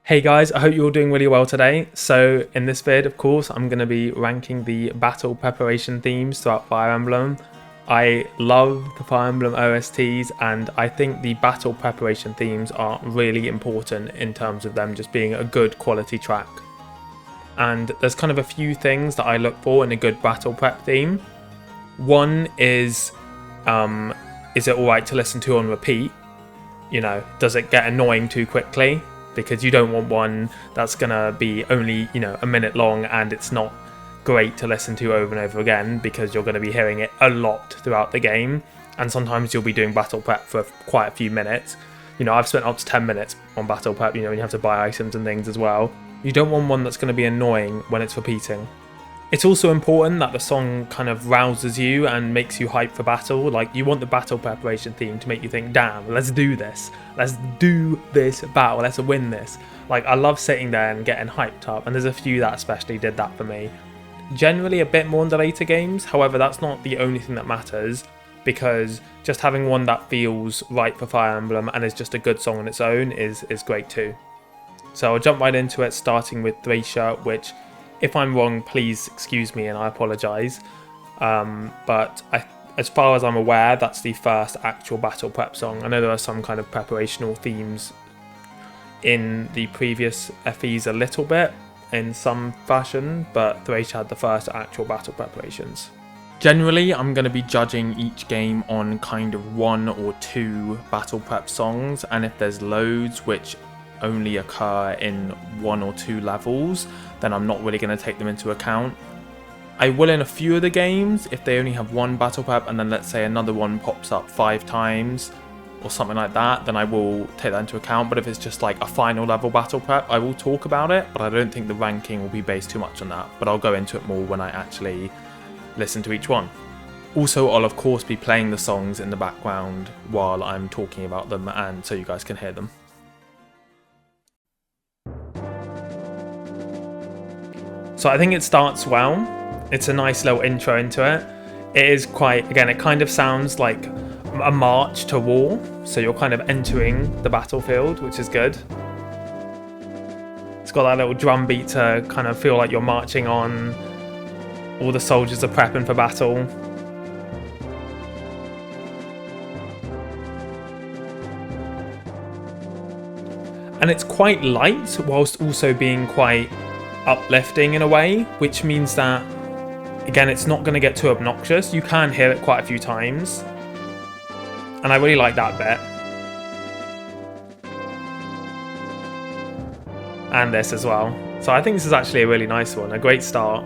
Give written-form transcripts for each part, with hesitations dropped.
Hey guys, I hope you're all doing really well today. So in this vid, of course, I'm going to be ranking the battle preparation themes throughout Fire Emblem. I love the Fire Emblem OSTs and I think the battle preparation themes are really important in terms of them just being a good quality track. And there's kind of a few things that I look for in a good battle prep theme. One is it alright to listen to on repeat? You know, does it get annoying too quickly? Because you don't want one that's gonna be only, a minute long and it's not great to listen to over and over again because you're gonna be hearing it a lot throughout the game. And sometimes you'll be doing battle prep for quite a few minutes. I've spent up to 10 minutes on battle prep, when you have to buy items and things as well. You don't want one that's gonna be annoying when it's repeating. It's also important that the song kind of rouses you and makes you hype for battle. Like, you want the battle preparation theme to make you think, damn, let's do this. Let's do this battle. Let's win this. Like, I love sitting there and getting hyped up, and there's a few that especially did that for me. Generally a bit more in the later games, however, that's not the only thing that matters, because just having one that feels right for Fire Emblem and is just a good song on its own is great too. So I'll jump right into it, starting with Thracia, which, if I'm wrong, please excuse me and I apologise. But as far as I'm aware, that's the first actual battle prep song. I know there are some kind of preparational themes in the previous FEs a little bit, in some fashion, but Thracia had the first actual battle preparations. Generally, I'm going to be judging each game on kind of one or two battle prep songs, and if there's loads which only occur in one or two levels, then I'm not really going to take them into account. I will in a few of the games if they only have one battle prep and then let's say another one pops up 5 times or something like that, then I will take that into account. But if it's just like a final level battle prep, I will talk about it, but I don't think the ranking will be based too much on that. But I'll go into it more when I actually listen to each one. Also, I'll of course be playing the songs in the background while I'm talking about them, and so you guys can hear them. So I think it starts well. It's a nice little intro into it. It is quite, again, it kind of sounds like a march to war. So you're kind of entering the battlefield, which is good. It's got that little drum beat to kind of feel like you're marching on. All the soldiers are prepping for battle. And it's quite light whilst also being quite uplifting in a way, which means that, again, it's not going to get too obnoxious. You can hear it quite a few times, and I really like that bit. And this as well. So I think this is actually a really nice one, a great start.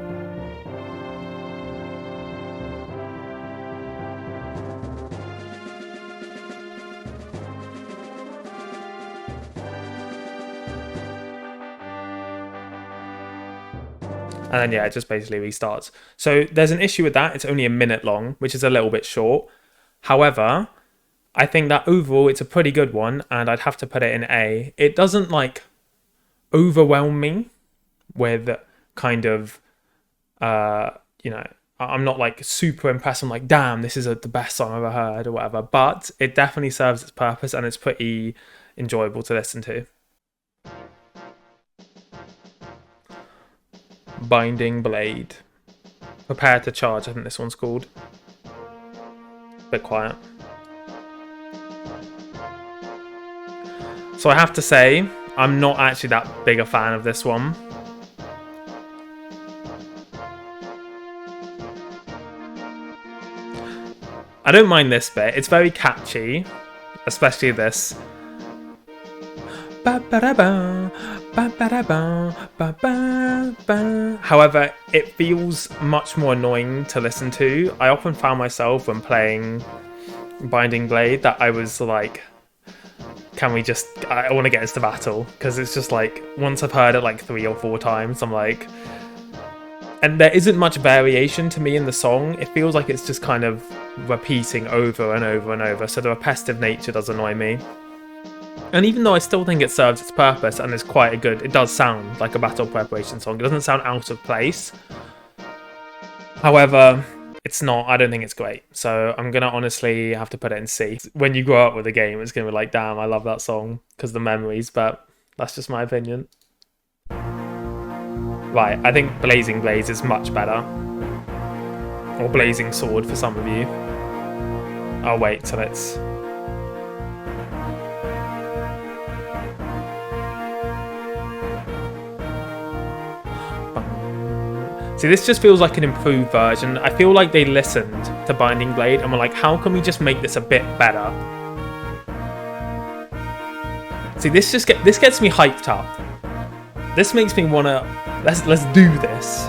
And then, yeah, it just basically restarts. So there's an issue with that. It's only a minute long, which is a little bit short. However, I think that overall it's a pretty good one, and I'd have to put it in A. It doesn't, like, overwhelm me with kind of, I'm not, like, super impressed. I'm like, damn, this is the best song I've ever heard or whatever. But it definitely serves its purpose, and it's pretty enjoyable to listen to. Binding Blade. Prepare to Charge, I think this one's called. Bit quiet. So I have to say, I'm not actually that big a fan of this one. I don't mind this bit. It's very catchy, especially this. However, it feels much more annoying to listen to. I often found myself when playing Binding Blade that I was like, I want to get into battle, because it's just like, once I've heard it like 3 or 4 times, I'm like, and there isn't much variation to me in the song. It feels like it's just kind of repeating over and over and over, so the repetitive nature does annoy me. And even though I still think it serves its purpose and is quite a good, it does sound like a battle preparation song. It doesn't sound out of place. However, it's not, I don't think it's great. So I'm going to honestly have to put it in C. When you grow up with a game, it's going to be like, damn, I love that song because of the memories. But That's just my opinion. Right, I think Blazing Blades is much better. Or Blazing Sword for some of you. Oh wait, so let's... See, this just feels like an improved version. I feel like they listened to Binding Blade and were like, how can we just make this a bit better? See, this gets me hyped up. This makes me wanna let's do this.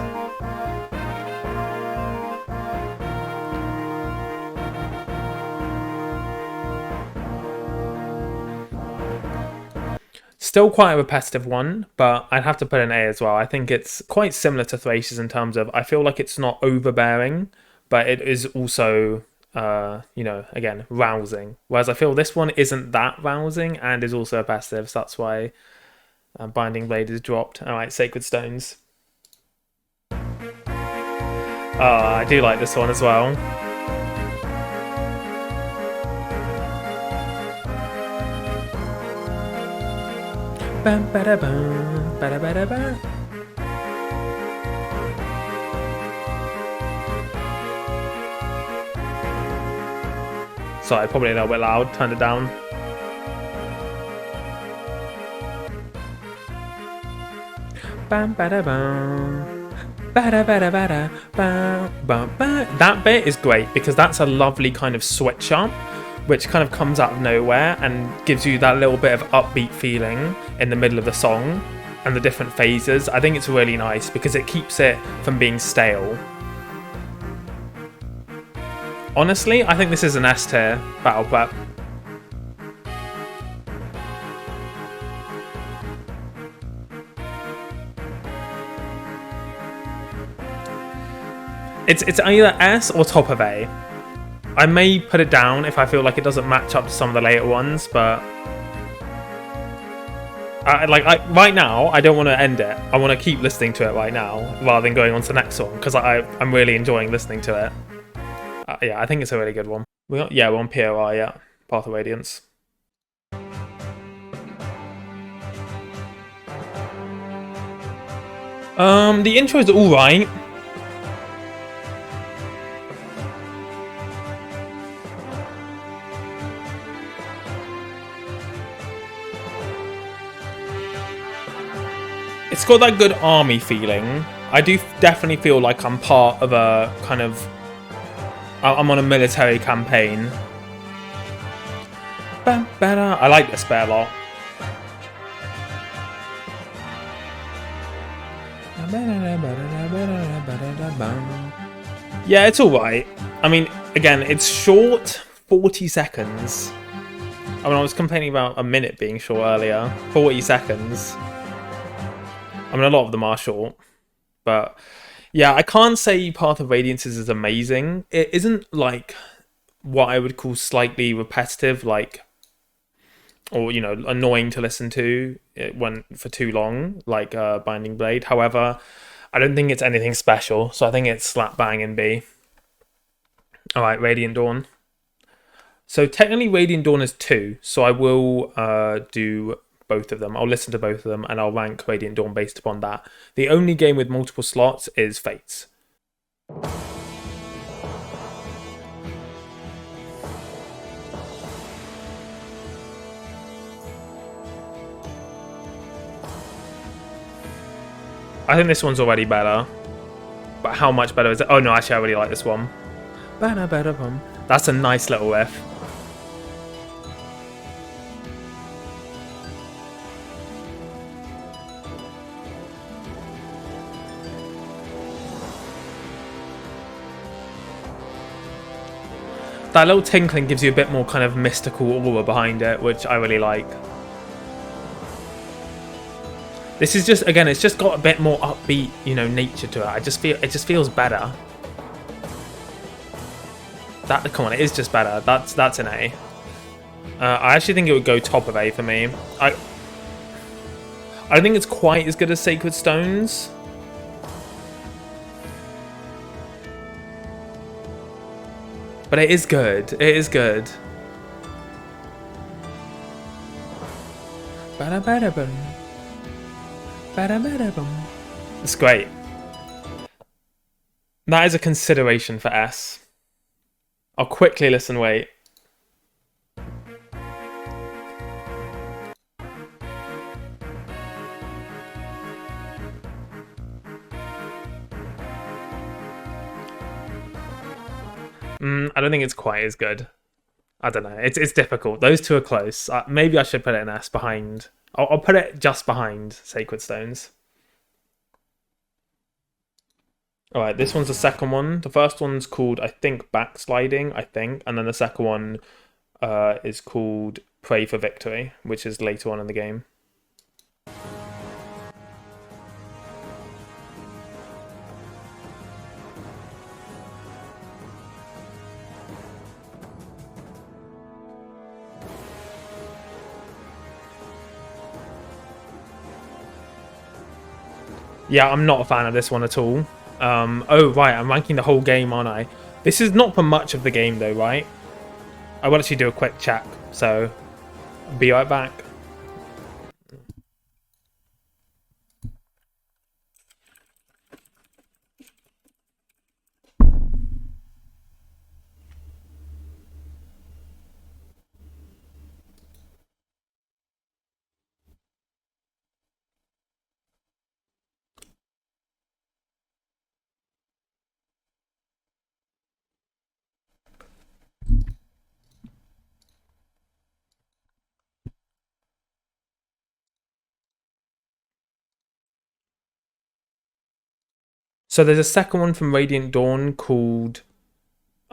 Still quite a repetitive one, but I'd have to put an A as well. I think it's quite similar to Thracia's in terms of I feel like it's not overbearing, but it is also, you know, again, rousing. Whereas I feel this one isn't that rousing and is also repetitive, so that's why Binding Blade is dropped. Alright, Sacred Stones. I do like this one as well. Sorry, probably a little bit loud. Turned it down. That bit is great because that's a lovely kind of switch up, which kind of comes out of nowhere and gives you that little bit of upbeat feeling in the middle of the song and the different phases. I think it's really nice because it keeps it from being stale. Honestly, I think this is an S tier battle prep. It's either S or top of A. I may put it down if I feel like it doesn't match up to some of the later ones, but right now I don't want to end it. I want to keep listening to it right now rather than going on to the next one because I'm really enjoying listening to it. Yeah, I think it's a really good one. We're on POR, yeah, Path of Radiance. The intro is all right. It's got that good army feeling. I do definitely feel like I'm part of a kind of... I'm on a military campaign. I like this bit a lot. Yeah, it's alright. I mean, again, it's short, 40 seconds. I mean, I was complaining about a minute being short earlier. 40 seconds. I mean, a lot of them are short, but yeah, I can't say Path of Radiance is amazing. It isn't like what I would call slightly repetitive, like, or, you know, annoying to listen to. It went for too long, like Binding Blade. However, I don't think it's anything special, so I think it's slap bang in B. All right, Radiant Dawn. So technically Radiant Dawn is 2, so I will do both of them. I'll listen to both of them and I'll rank Radiant Dawn based upon that. The only game with multiple slots is Fates. I think this one's already better. But how much better is it? Oh no, actually I really like this one. That's a nice little riff. That little tinkling gives you a bit more kind of mystical aura behind it, which I really like. This is just, again, it's just got a bit more upbeat, you know, nature to it. It just feels better. Come on, it is just better. That's an A. I actually think it would go top of A for me. I don't think it's quite as good as Sacred Stones. But it is good. It is good. It's great. That is a consideration for S. I'll quickly listen, wait. I don't think it's quite as good. I don't know. It's difficult. Those two are close. Maybe I should put it in S behind. I'll put it just behind Sacred Stones. Alright, this one's the second one. The first one's called, I think, Backsliding, and then the second one is called Pray for Victory, which is later on in the game. Yeah, I'm not a fan of this one at all. Oh, right, I'm ranking the whole game, aren't I? This is not for much of the game, though, right? I will actually do a quick check, so be right back. So there's a second one from Radiant Dawn called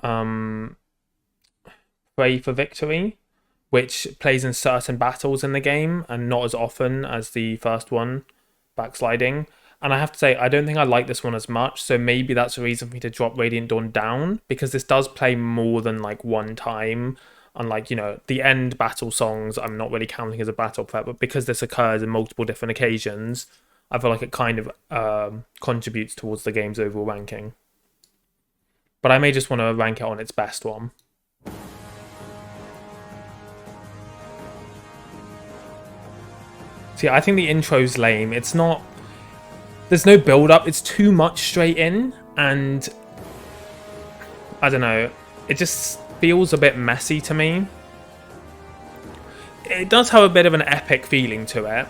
Pray for Victory, which plays in certain battles in the game and not as often as the first one, Backsliding. And I have to say, I don't think I like this one as much, so maybe that's a reason for me to drop Radiant Dawn down, because this does play more than like one time. Unlike, you know, the end battle songs, I'm not really counting as a battle prep, but because this occurs in multiple different occasions, I feel like it kind of contributes towards the game's overall ranking. But I may just want to rank it on its best one. See, I think the intro's lame. It's not... There's no build-up. It's too much straight in, and... I don't know. It just feels a bit messy to me. It does have a bit of an epic feeling to it,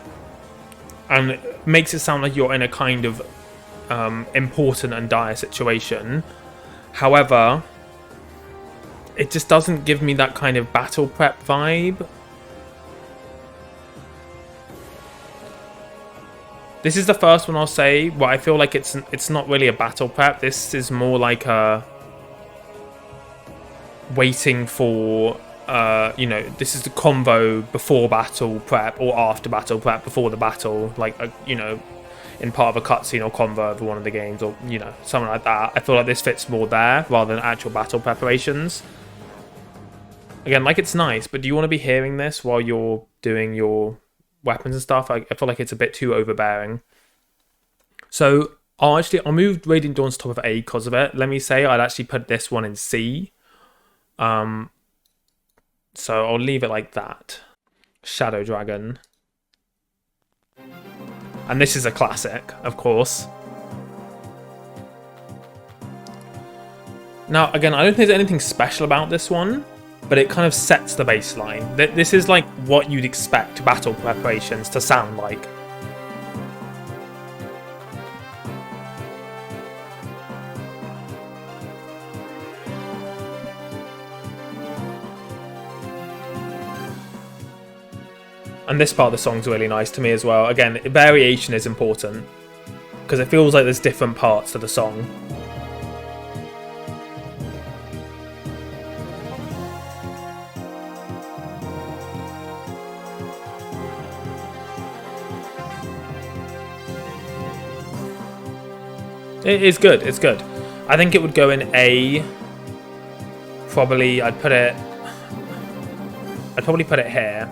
and it makes it sound like you're in a kind of important and dire situation. However, it just doesn't give me that kind of battle prep vibe. This is the first one I'll say where I feel like it's not really a battle prep. This is more like a waiting for, you know, this is the convo before battle prep or after battle prep, before the battle, like, you know, in part of a cutscene or convo of one of the games, or, you know, something like that. I feel like this fits more there rather than actual battle preparations. Again, like, it's nice, but do you want to be hearing this while you're doing your weapons and stuff? I feel like it's a bit too overbearing. So I'll move Radiant Dawn's top of A because of it. Let me say I'd actually put this one in C. So I'll leave it like that. Shadow Dragon. And this is a classic, of course. Now, again, I don't think there's anything special about this one, but it kind of sets the baseline. This is like what you'd expect battle preparations to sound like. And this part of the song's really nice to me as well. Again, variation is important, because it feels like there's different parts to the song. It is good, it's good. I think it would go in A. Probably, I'd probably put it here.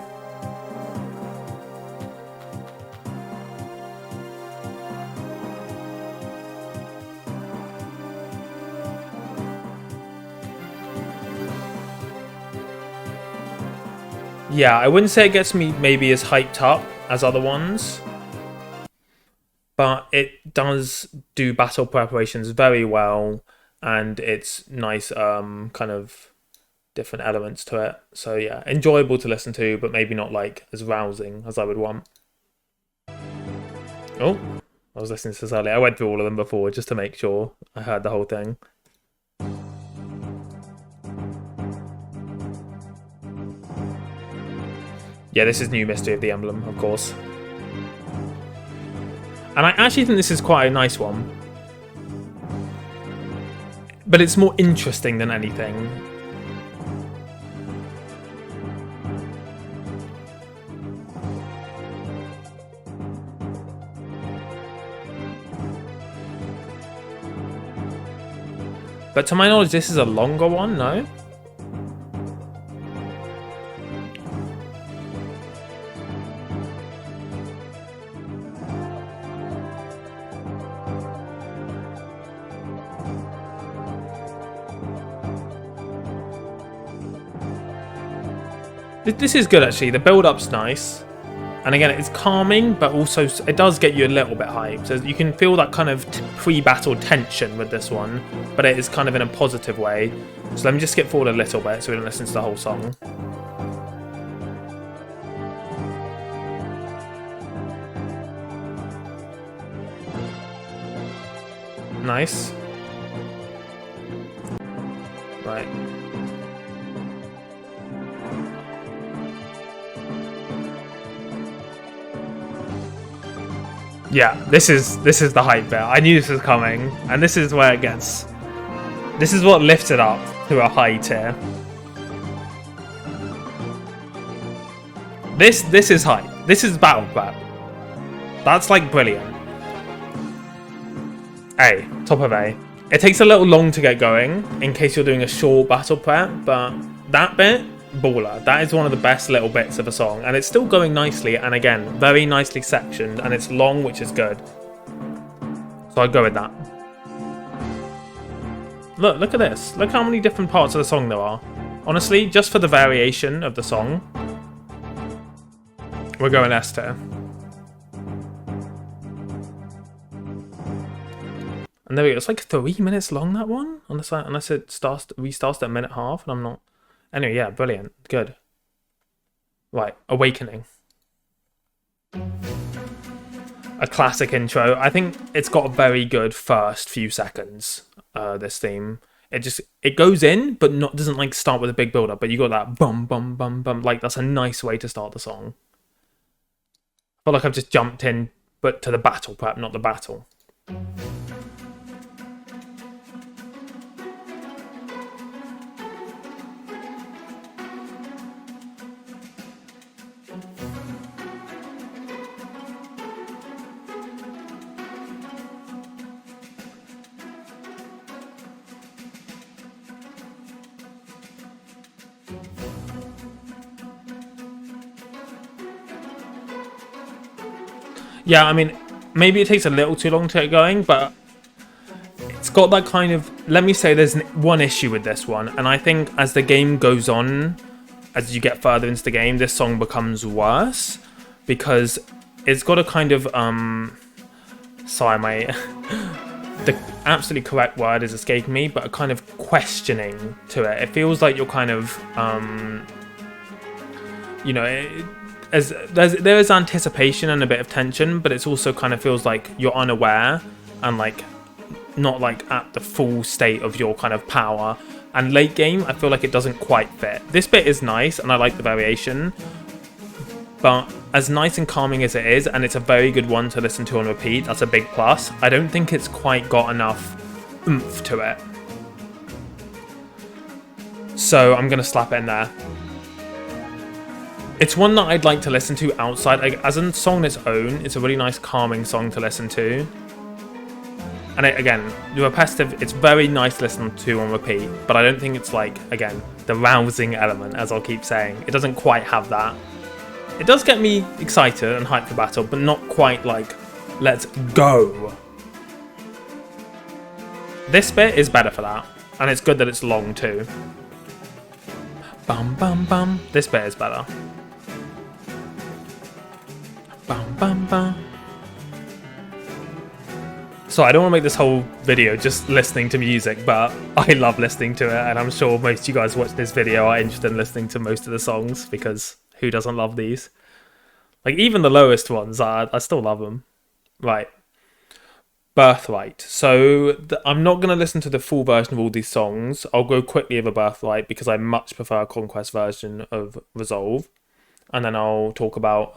Yeah, I wouldn't say it gets me maybe as hyped up as other ones. but it does do battle preparations very well, and it's nice kind of different elements to it. So yeah, enjoyable to listen to, but maybe not like as rousing as I would want. Oh, I was listening to this earlier. I went through all of them before just to make sure I heard the whole thing. Yeah, this is New Mystery of the Emblem, of course. And I actually think this is quite a nice one. But it's more interesting than anything. But to my knowledge, this is a longer one, no? This is good, actually. The build-up's nice. And again, it's calming, but also it does get you a little bit hyped. So you can feel that kind of pre-battle tension with this one, but it is kind of in a positive way. So let me just skip forward a little bit so we don't listen to the whole song. Nice. Right. Yeah, this is the hype bit. I knew this was coming, and this is where it gets. This is what lifts it up to a high tier. This is hype. This is battle prep. That's like brilliant. A, top of A. It takes a little long to get going in case you're doing a short battle prep, but that bit, baller. That is one of the best little bits of a song, and it's still going nicely, and again, very nicely sectioned, and it's long, which is good. So I'd go with that. Look at this. Look how many different parts of the song there are. Honestly, just for the variation of the song, we're going S tier. And there we go. It's like 3 minutes long, that one, unless it restarts at a minute half, and I'm not. Anyway, yeah, brilliant. Good. Right, Awakening. A classic intro. I think it's got a very good first few seconds, this theme. It goes in, but doesn't like start with a big build up, but you got that bum bum bum bum. Like, that's a nice way to start the song. I feel like I've just jumped in, but to the battle prep, not the battle. Yeah, I mean, maybe it takes a little too long to get going, but it's got that kind of... Let me say there's one issue with this one, and I think as the game goes on, as you get further into the game, this song becomes worse, because it's got a kind of... Sorry, the absolutely correct word is escaping me, but a kind of questioning to it. It feels like you're kind of... you know... there is anticipation and a bit of tension, but it also kind of feels like you're unaware and like not like at the full state of your kind of power. And late game, I feel like it doesn't quite fit. This bit is nice and I like the variation, but as nice and calming as it is, and it's a very good one to listen to on repeat, that's a big plus. I don't think it's quite got enough oomph to it. So I'm gonna slap it in there. It's one that I'd like to listen to outside. As a song on its own, it's a really nice calming song to listen to. And again, the repetitive, it's very nice to listen to on repeat, but I don't think it's like, again, the rousing element, as I'll keep saying. It doesn't quite have that. It does get me excited and hyped for battle, but not quite like, let's go. This bit is better for that, and it's good that it's long too. Bum bum bum. This bit is better. Bum bum bum. So I don't want to make this whole video just listening to music, but I love listening to it, and I'm sure most of you guys watch this video are interested in listening to most of the songs, because who doesn't love these? Like, even the lowest ones, I still love them. Right. Birthright. So I'm not going to listen to the full version of all these songs. I'll go quickly over Birthright because I much prefer a Conquest version of Resolve. And then I'll talk about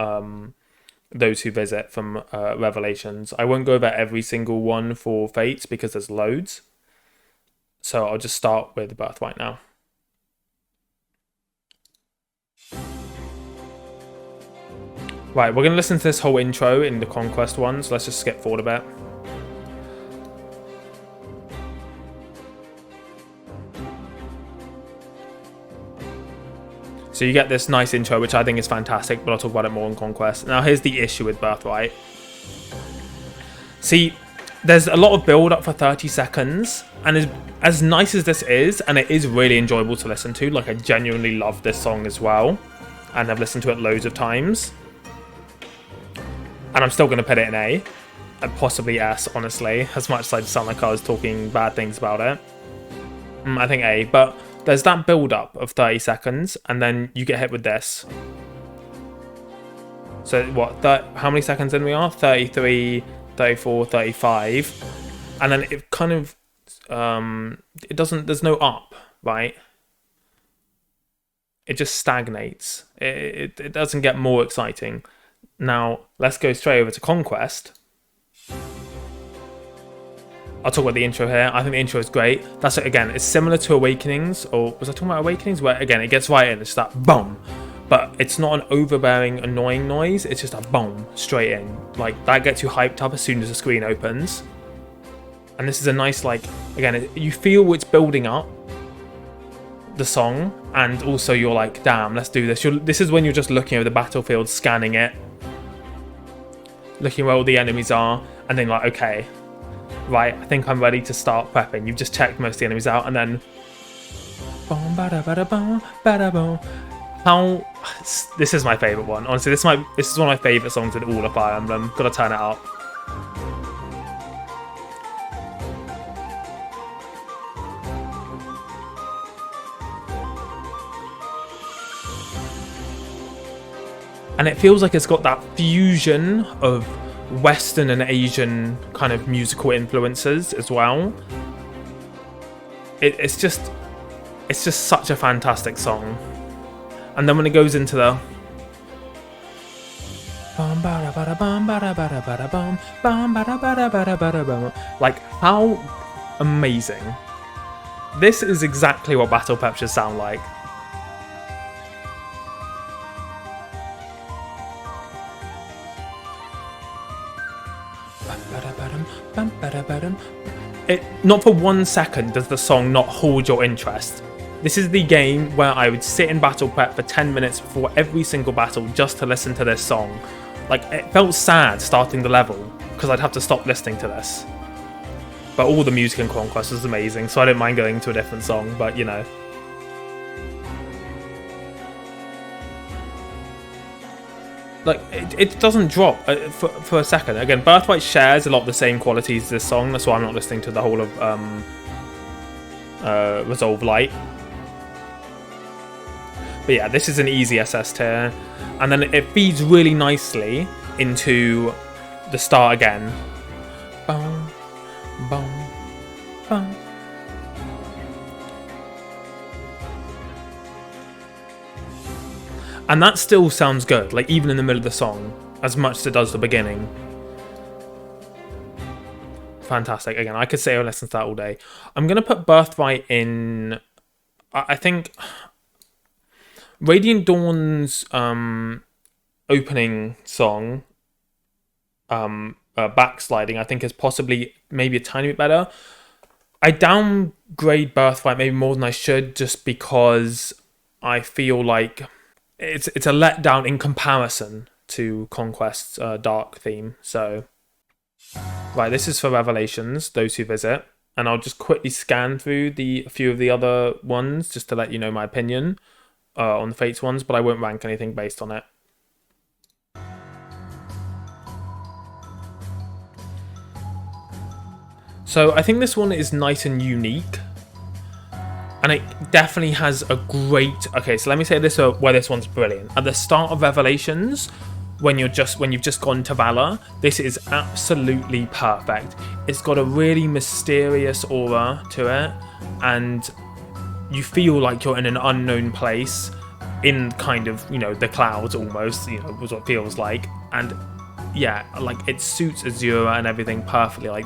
Those Who Visit from Revelations. I won't go over every single one for Fates because there's loads. So I'll just start with Birthright now. Right, we're going to listen to this whole intro in the Conquest one, so let's just skip forward a bit. So you get this nice intro, which I think is fantastic, but I'll talk about it more in Conquest. Now, here's the issue with Birthright. See, there's a lot of build-up for 30 seconds, and as nice as this is, and it is really enjoyable to listen to, like, I genuinely love this song as well, and I've listened to it loads of times. And I'm still going to put it in A, and possibly S, honestly, as much as I sound like I was talking bad things about it. I think A, but there's that build-up of 30 seconds, and then you get hit with this. So, what, how many seconds in we are? 33, 34, 35. And then it kind of, there's no up, right? It just stagnates. It doesn't get more exciting. Now, let's go straight over to Conquest. I'll talk about the intro here. I think the intro is great. That's it again. It's similar to Awakenings, or was I talking about Awakenings? Where again, it gets right in. It's that boom, but it's not an overbearing, annoying noise. It's just a boom straight in. Like that gets you hyped up as soon as the screen opens. And this is a nice, like, again, you feel it's building up the song, and also you're like, damn, let's do this. This is when you're just looking over the battlefield, scanning it, looking where all the enemies are, and then like, okay. Right, I think I'm ready to start prepping. You've just checked most of the enemies out, and then... How... This is my favourite one. Honestly, this is one of my favourite songs in all of Fire Emblem. Gotta turn it up. And it feels like it's got that fusion of Western and Asian kind of musical influences as well. It's just such a fantastic song. And then when it goes into the like, how amazing. This is exactly what Battle Pep should sound like. Not for 1 second does the song not hold your interest. This is the game where I would sit in battle prep for 10 minutes before every single battle just to listen to this song. Like, it felt sad starting the level because I'd have to stop listening to this. But all the music in Conquest was amazing, so I didn't mind going to a different song, but you know. Like, it doesn't drop for a second. Again, Birthright shares a lot of the same qualities as this song. That's why I'm not listening to the whole of Resolve Light. But yeah, this is an easy SS tier. And then it feeds really nicely into the start again. Boom, boom, boom. And that still sounds good, like even in the middle of the song, as much as it does the beginning. Fantastic. Again, I could say I listen to that all day. I'm going to put Birthright in, I think, Radiant Dawn's opening song, Backsliding, I think is possibly maybe a tiny bit better. I downgrade Birthright maybe more than I should, just because I feel like it's a letdown in comparison to Conquest's dark theme. So, right, this is for Revelations, Those Who Visit, and I'll just quickly scan through a few of the other ones just to let you know my opinion on the Fates ones, but I won't rank anything based on it. So I think this one is nice and unique. And it definitely has a great... Okay, so let me say this where this one's brilliant. At the start of Revelations, when you've just gone to Valor, this is absolutely perfect. It's got a really mysterious aura to it, and you feel like you're in an unknown place in kind of, you know, the clouds almost, you know, was what it feels like. And yeah, like it suits Azura and everything perfectly. Like,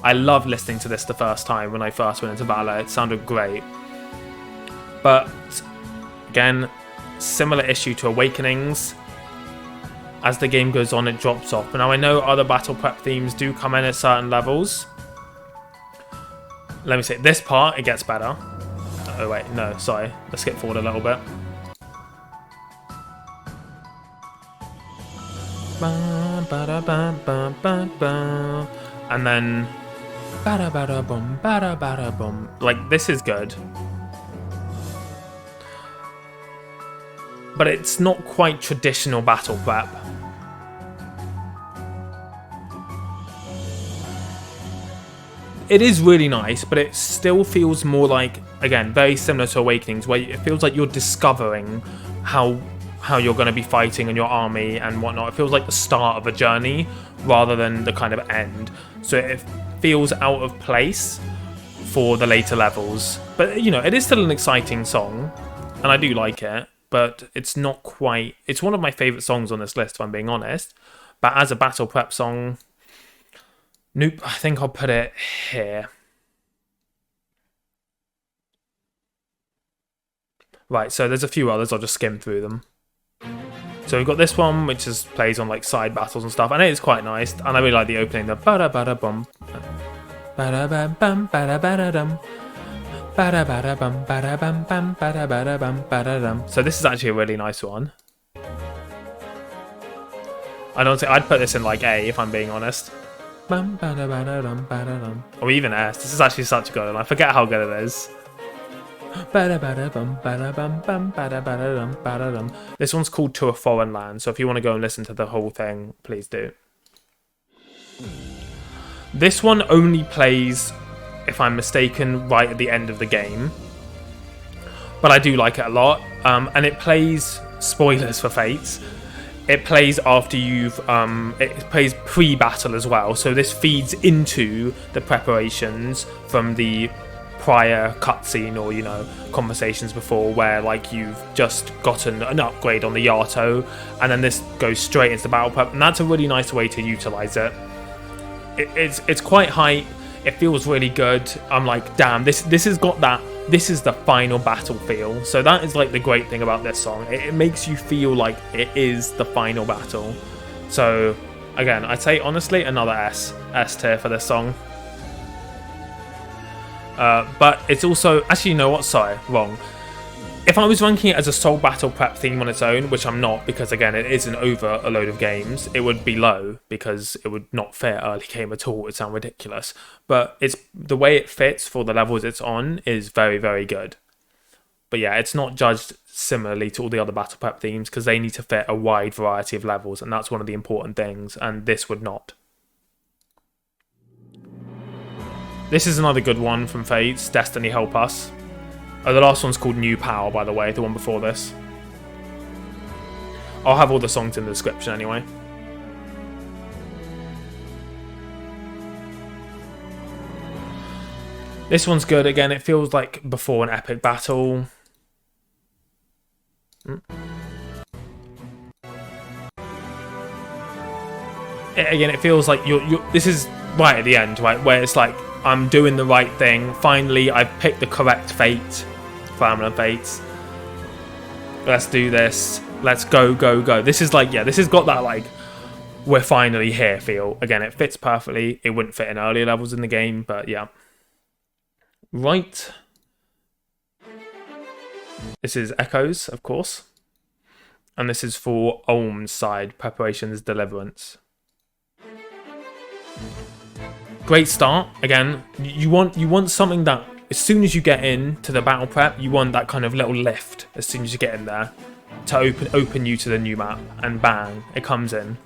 I love listening to this the first time when I first went into Valor. It sounded great. But again, similar issue to Awakenings. As the game goes on, it drops off. But now I know other battle prep themes do come in at certain levels. Let me say, this part, it gets better. Oh wait, no, sorry. Let's skip forward a little bit. And then... Like, this is good. But it's not quite traditional battle prep. It is really nice, but it still feels more like, again, very similar to Awakenings, where it feels like you're discovering how you're going to be fighting in your army and whatnot. It feels like the start of a journey rather than the kind of end. So it feels out of place for the later levels. But, you know, it is still an exciting song, and I do like it, but it's not quite... It's one of my favourite songs on this list, if I'm being honest. But as a battle prep song... Nope, I think I'll put it here. Right, so there's a few others, I'll just skim through them. So we've got this one, which plays on like side battles and stuff, and it is quite nice, and I really like the opening, the ba-da-ba-da-bum. Ba-da-bam-bam, ba-da-ba-da-dum. Ba-da-ba-da-bum, ba-da-bam-bam, ba-da-ba-da-bum, ba-da-dum. So this is actually a really nice one. I don't think I'd put this in like A, if I'm being honest. Or even S. This is actually such a good one. I forget how good it is. This one's called To a Foreign Land, so if you want to go and listen to the whole thing, please do. This one only plays, if I'm mistaken, right at the end of the game. But I do like it a lot. And it plays, spoilers for Fates, it plays after you've, it plays pre-battle as well. So this feeds into the preparations from the prior cutscene or, you know, conversations before where, like, you've just gotten an upgrade on the Yato, and then this goes straight into the battle prep. And that's a really nice way to utilize it. It's quite hype. It feels really good. I'm like, damn, this has got that. This is the final battle feel. So that is like the great thing about this song. It makes you feel like it is the final battle. So again, I'd say honestly another S tier for this song. But it's also, actually, you know what? Sorry, wrong. If I was ranking it as a sole battle prep theme on its own, which I'm not, because again, it isn't over a load of games, it would be low because it would not fit early game at all. It would sound ridiculous. But it's the way it fits for the levels it's on is very, very good. But yeah, it's not judged similarly to all the other battle prep themes because they need to fit a wide variety of levels, and that's one of the important things, and this would not. This is another good one from Fates, Destiny Help Us. Oh, the last one's called New Power, by the way, the one before this. I'll have all the songs in the description anyway. This one's good. Again, it feels like before an epic battle. Again, it feels like this is right at the end, right, where it's like, I'm doing the right thing. Finally, I've picked the correct fate. Fire Emblem Fates. Let's do this. Let's go, go, go. This is like, yeah, this has got that, like, we're finally here feel. Again, it fits perfectly. It wouldn't fit in earlier levels in the game, but yeah. Right. This is Echoes, of course. And this is for Olm's side, Preparations, Deliverance. Great start. Again, you want something that as soon as you get into the battle prep, you want that kind of little lift as soon as you get in there to open you to the new map, and bang, it comes in.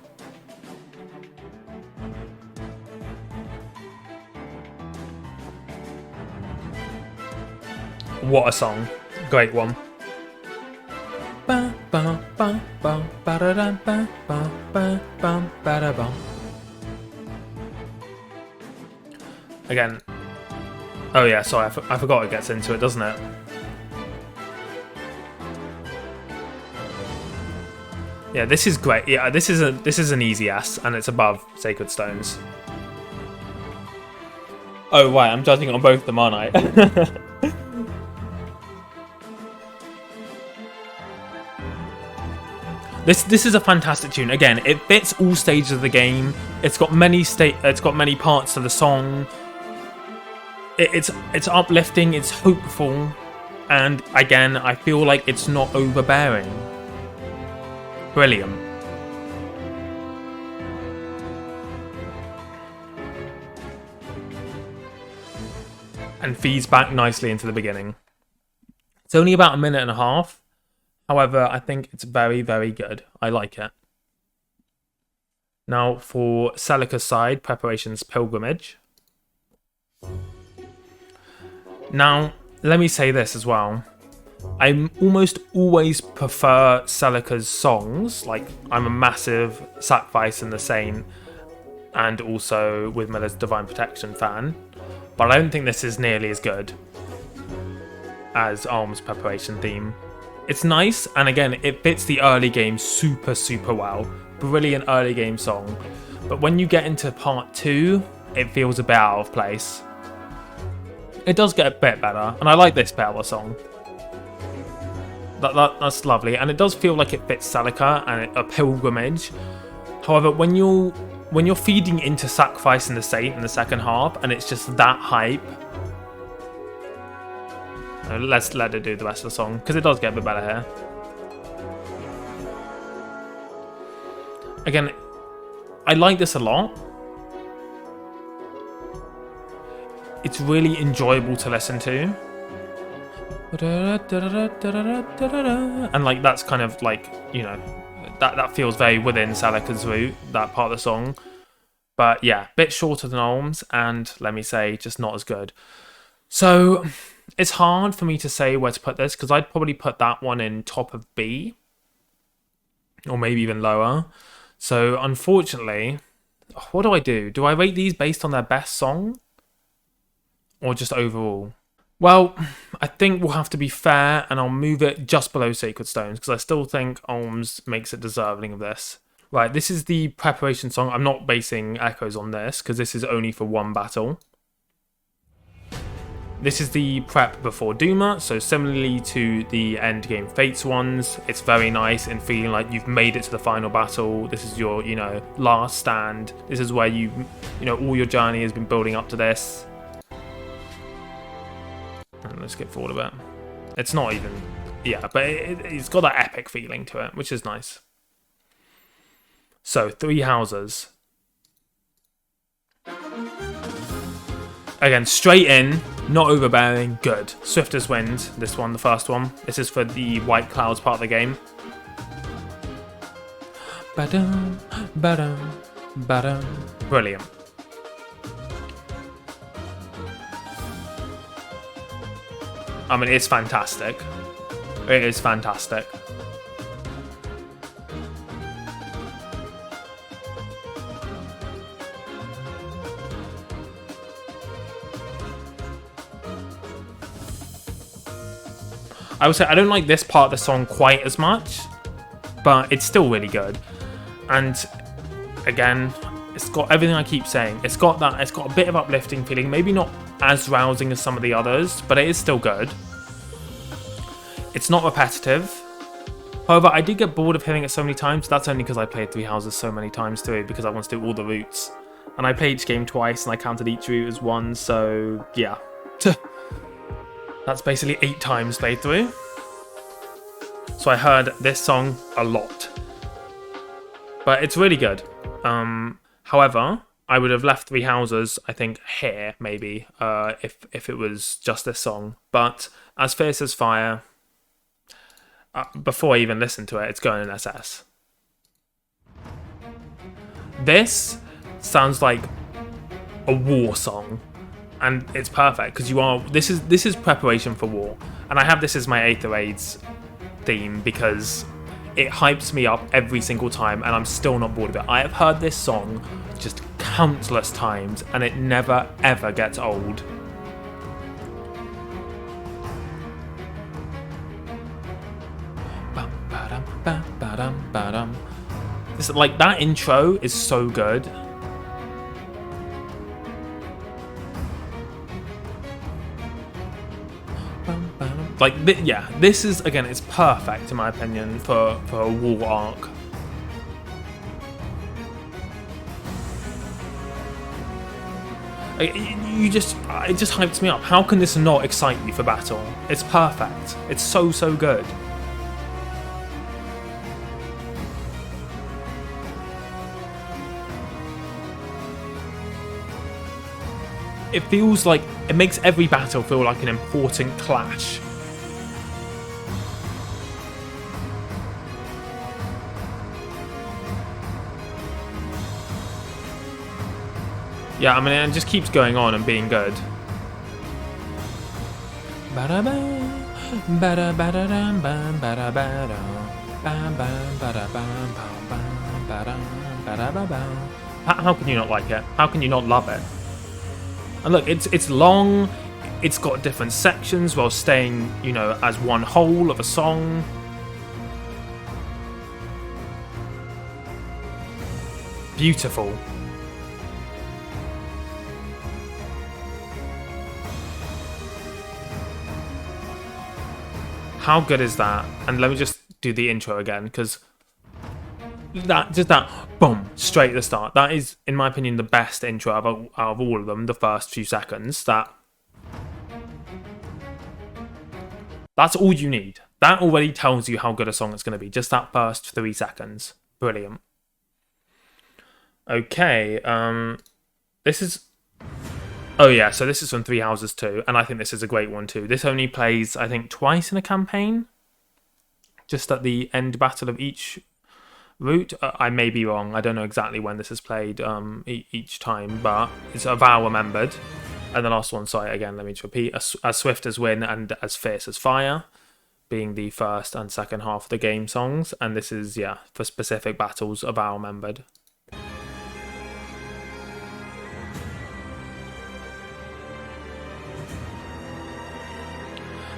What a song. Great one. Again. Oh yeah, sorry, I forgot it gets into it, doesn't it? Yeah, this is great. Yeah, this is an easy S, and it's above Sacred Stones. Oh right, I'm judging on both of them, aren't I? This is a fantastic tune. Again, it fits all stages of the game. It's got many parts to the song. It's uplifting. It's hopeful, and again, I feel like it's not overbearing. Brilliant. And feeds back nicely into the beginning. It's only about a minute and a half. However, I think it's very, very good. I like it. Now for Celica's side, Preparations Pilgrimage. Now, let me say this as well. I almost always prefer Celica's songs. Like, I'm a massive Sacrifice and the Saint and also with Miller's Divine Protection fan. But I don't think this is nearly as good as Alm's Preparation theme. It's nice, and again, it fits the early game super, super well. Brilliant early game song. But when you get into part 2, it feels a bit out of place. It does get a bit better, and I like this bit of the song. That's lovely, and it does feel like it fits Celica and a pilgrimage. However, when you're feeding into Sacrifice and the Saint in the second half, and it's just that hype, let's let it do the rest of the song, because it does get a bit better here. Again, I like this a lot. It's really enjoyable to listen to. And like that's kind of like, you know, that feels very within Celica's route, that part of the song. But yeah, bit shorter than Olm's, and let me say, just not as good. So it's hard for me to say where to put this, because I'd probably put that one in top of B, or maybe even lower. So unfortunately, what do? Do I rate these based on their best song, or just overall? Well, I think we'll have to be fair, and I'll move it just below Sacred Stones, because I still think Olm's makes it deserving of this. Right, this is the preparation song. I'm not basing Echoes on this, because this is only for one battle. This is the prep before Duma, so similarly to the end game Fates ones, it's very nice and feeling like you've made it to the final battle. This is your, you know, last stand. This is where you know, all your journey has been building up to this. And let's skip forward a bit. It's not even, yeah, but it's got that epic feeling to it, which is nice. So, 3 houses. Again, straight in, not overbearing, good. Swift as wind, this one, the first one. This is for the White Clouds part of the game. Ba-dum, ba-dum, ba-dum. Brilliant. I mean, it's fantastic. It is fantastic. I would say I don't like this part of the song quite as much, but it's still really good. And again, it's got everything I keep saying. It's got a bit of uplifting feeling, maybe not as rousing as some of the others, but it is still good. It's not repetitive. However, I did get bored of hearing it so many times. That's only because I played 3 houses so many times through, because I want to do all the routes. And I played each game twice, and I counted each route as one, so yeah. That's basically 8 times played through. So I heard this song a lot. But it's really good. However, I would have left 3 houses, I think, here, maybe, if it was just this song. But As Fierce as Fire, before I even listen to it, it's going in SS. This sounds like a war song. and it's perfect because you are. This is preparation for war, and I have this as my Aether Raids theme because it hypes me up every single time, and I'm still not bored of it. I have heard this song just countless times, and it never ever gets old. This, like, that intro is so good. Like, yeah, this is, again, it's perfect in my opinion for a war arc. It just hypes me up. How can this not excite you for battle? It's perfect. It's so good. It feels like, it makes every battle feel like an important clash. Yeah, I mean, it just keeps going on and being good. How can you not like it? How can you not love it? And look, it's long, it's got different sections while staying, you know, as one whole of a song. Beautiful. How good is that? And let me just do the intro again, because that boom, straight at the start. That is, in my opinion, the best intro out of all of them. The first few seconds. That's all you need. That already tells you how good a song it's going to be. Just that first 3 seconds. Brilliant. Okay. This is. Oh yeah, so this is from Three Houses too, and I think this is a great one too. This only plays, I think, twice in a campaign. Just at the end battle of each route. I may be wrong. I don't know exactly when this is played each time, but it's a vow remembered. And the last one, sorry, again, let me just repeat. As swift as wind and as fierce as fire, being the first and second half of the game songs. And this is, yeah, for specific battles, a vow remembered.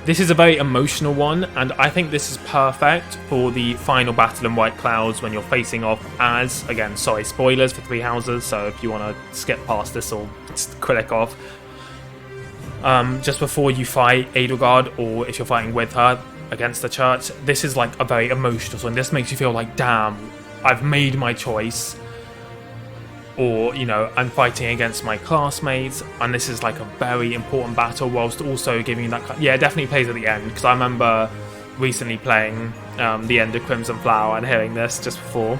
This is a very emotional one, and I think this is perfect for the final battle in White Clouds when you're facing off as, again, sorry, spoilers for Three Houses, so if you want to skip past this or click off. Just before you fight Edelgard, or if you're fighting with her against the church, this is like a very emotional song. This makes you feel like, damn, I've made my choice. Or, you know, I'm fighting against my classmates, and this is like a very important battle, whilst also giving you that. Yeah, it definitely plays at the end, because I remember recently playing the end of Crimson Flower and hearing this just before.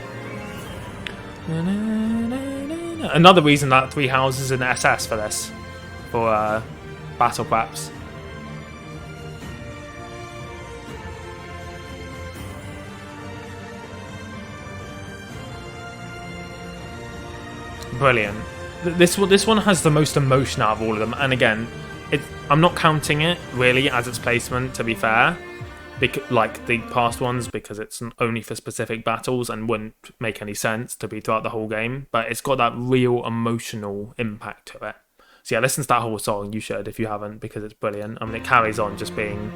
Another reason that Three Houses is an SS for this, for battle preps. Brilliant. This one has the most emotion out of all of them, and again, I'm not counting it really as its placement, to be fair, like the past ones, because it's only for specific battles and wouldn't make any sense to be throughout the whole game, but it's got that real emotional impact to it. So yeah, listen to that whole song. You should if you haven't, because it's brilliant. I mean, it carries on just being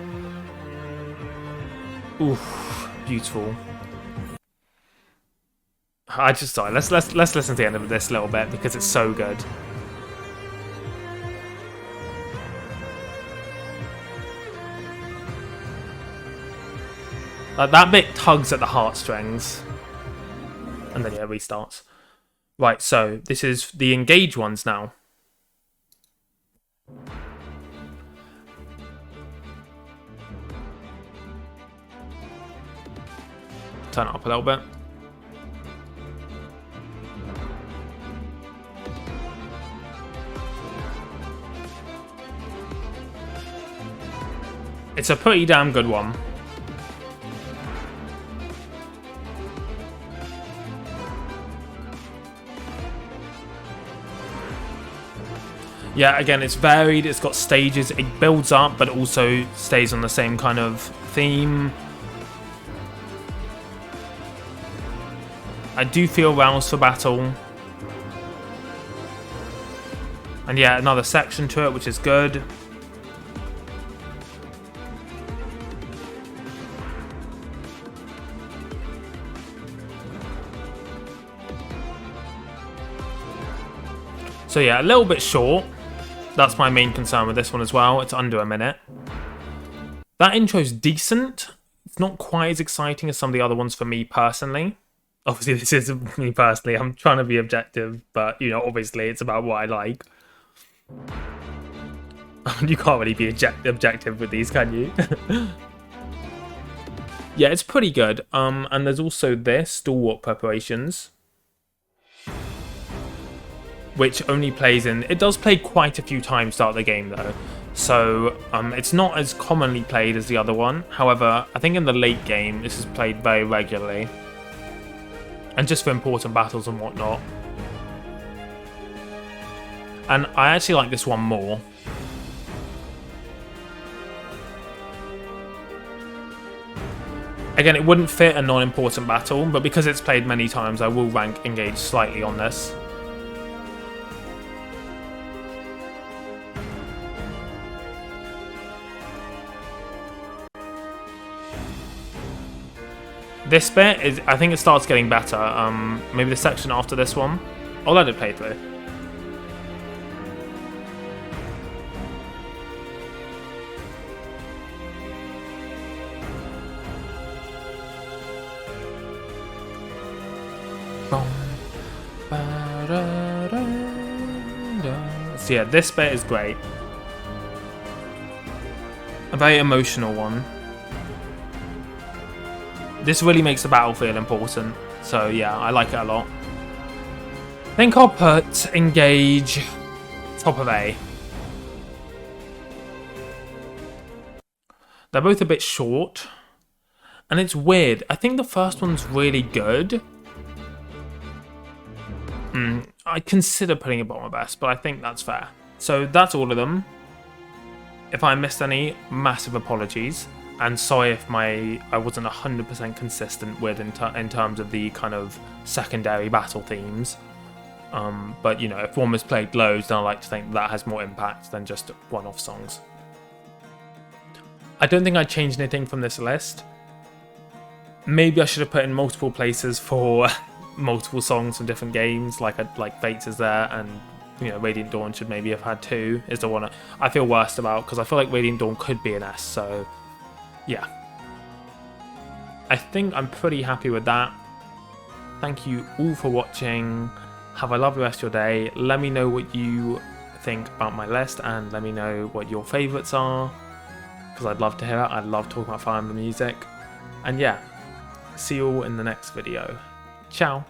beautiful. Sorry, let's listen to the end of this a little bit because it's so good. That bit tugs at the heartstrings, and then yeah, restarts. Right, so this is the engage ones now. Turn it up a little bit. It's a pretty damn good one. Yeah, again, it's varied, it's got stages, it builds up, but also stays on the same kind of theme. I do feel roused for battle. And yeah, another section to it, which is good. So yeah, a little bit short. That's my main concern with this one as well. It's under a minute. That intro's decent. It's not quite as exciting as some of the other ones for me personally. Obviously, this isn't me personally. I'm trying to be objective, but, you know, obviously it's about what I like. You can't really be objective with these, can you? Yeah, it's pretty good. And there's also this, Stalwart Preparations, which only plays in... It does play quite a few times throughout the game, though. So, it's not as commonly played as the other one. However, I think in the late game, this is played very regularly. And just for important battles and whatnot. And I actually like this one more. Again, it wouldn't fit a non-important battle, but because it's played many times, I will rank Engage slightly on this. This bit is, I think it starts getting better. Maybe the section after this one. I'll let it play through. So yeah, this bit is great. A very emotional one. This really makes the battle feel important. So yeah, I like it a lot. I think I'll put Engage top of A. They're both a bit short. And it's weird. I think the first one's really good. I'd consider putting it bottom of best, but I think that's fair. So that's all of them. If I missed any, massive apologies. And sorry if I wasn't 100% consistent with in terms of the kind of secondary battle themes. But, you know, if one was played loads, then I like to think that has more impact than just one-off songs. I don't think I'd change anything from this list. Maybe I should have put in multiple places for multiple songs from different games, like Fates is there, and you know, Radiant Dawn should maybe have had 2. Is the one I feel worst about, because I feel like Radiant Dawn could be an S. So yeah, I think I'm pretty happy with that. Thank you all for watching. Have a lovely rest of your day. Let me know what you think about my list, and let me know what your favourites are, because I'd love to hear it. I love talking about Fire Emblem music. And yeah, see you all in the next video. Ciao.